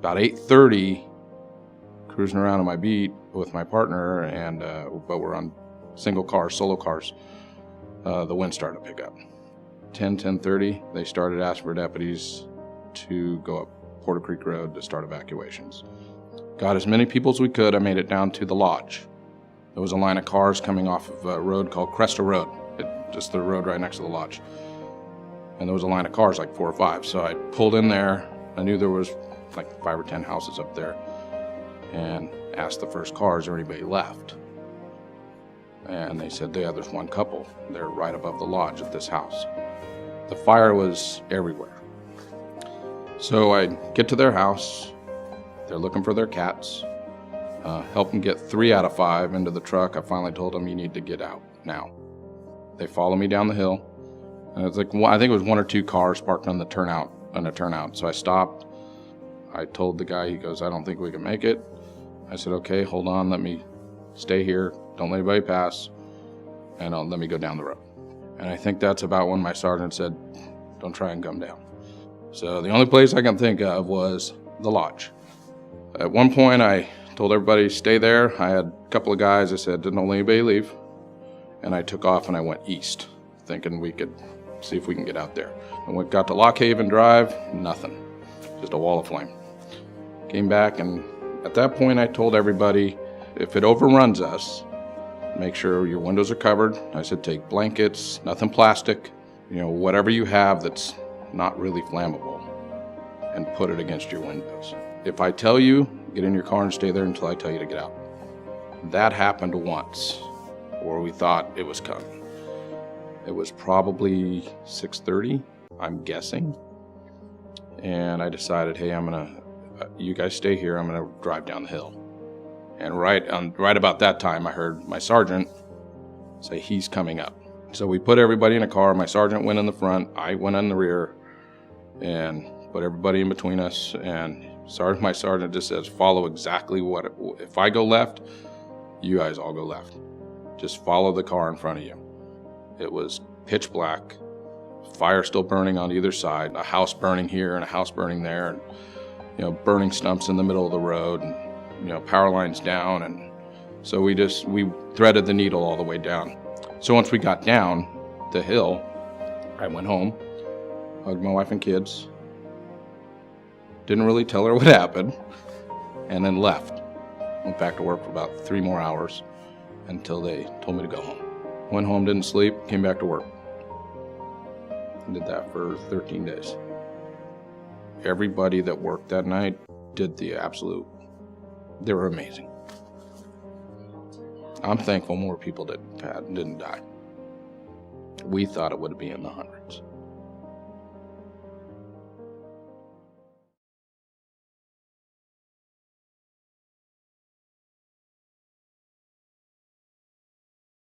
About 8:30, cruising around on my beat with my partner, and but we're on single cars, solo cars. The wind started to pick up. 10:30, they started asking for deputies to go up Porter Creek Road to start evacuations. Got as many people as we could. I made it down to the lodge. There was a line of cars coming off of a road called Cresta Road, just the road right next to the lodge. And there was a line of cars, like 4 or 5. So I pulled in there. I knew there was like 5 or 10 houses up there, and asked the first car, is there anybody left? And they said, yeah, there's one couple. They're right above the lodge at this house. The fire was everywhere. So I get to their house. They're looking for their cats. Help them get 3 out of 5 into the truck. I finally told them, you need to get out now. They follow me down the hill. And it's like, I think it was 1 or 2 cars parked on a turnout. So I stopped. I told the guy, he goes, I don't think we can make it. I said, okay, hold on, let me stay here. Don't let anybody pass. And let me go down the road. And I think that's about when my sergeant said, don't try and come down. So the only place I can think of was the lodge. At one point, I told everybody, stay there. I had a couple of guys, I said, don't let anybody leave. And I took off and I went east, thinking we could see if we can get out there. And we got to Lock Haven Drive, nothing, just a wall of flame. Came back, and at that point I told everybody, if it overruns us, make sure your windows are covered. I said, take blankets, nothing plastic, whatever you have that's not really flammable, and put it against your windows. If I tell you, get in your car and stay there until I tell you to get out. That happened once, where we thought it was coming. It was probably 6:30, I'm guessing. And I decided, hey, you guys stay here, I'm gonna drive down the hill. And right about that time, I heard my sergeant say, he's coming up. So we put everybody in a car. My sergeant went in the front, I went in the rear, and put everybody in between us. And my sergeant just says, follow exactly if I go left, you guys all go left. Just follow the car in front of you. It was pitch black, fire still burning on either side, a house burning here and a house burning there, and burning stumps in the middle of the road, and power lines down. And so we threaded the needle all the way down. So once we got down the hill, I went home, hugged my wife and kids, didn't really tell her what happened, and then left. Went back to work for about 3 more hours until they told me to go home. Went home, didn't sleep, came back to work. Did that for 13 days. Everybody that worked that night did they were amazing. I'm thankful more people didn't die. We thought it would be in the hundreds.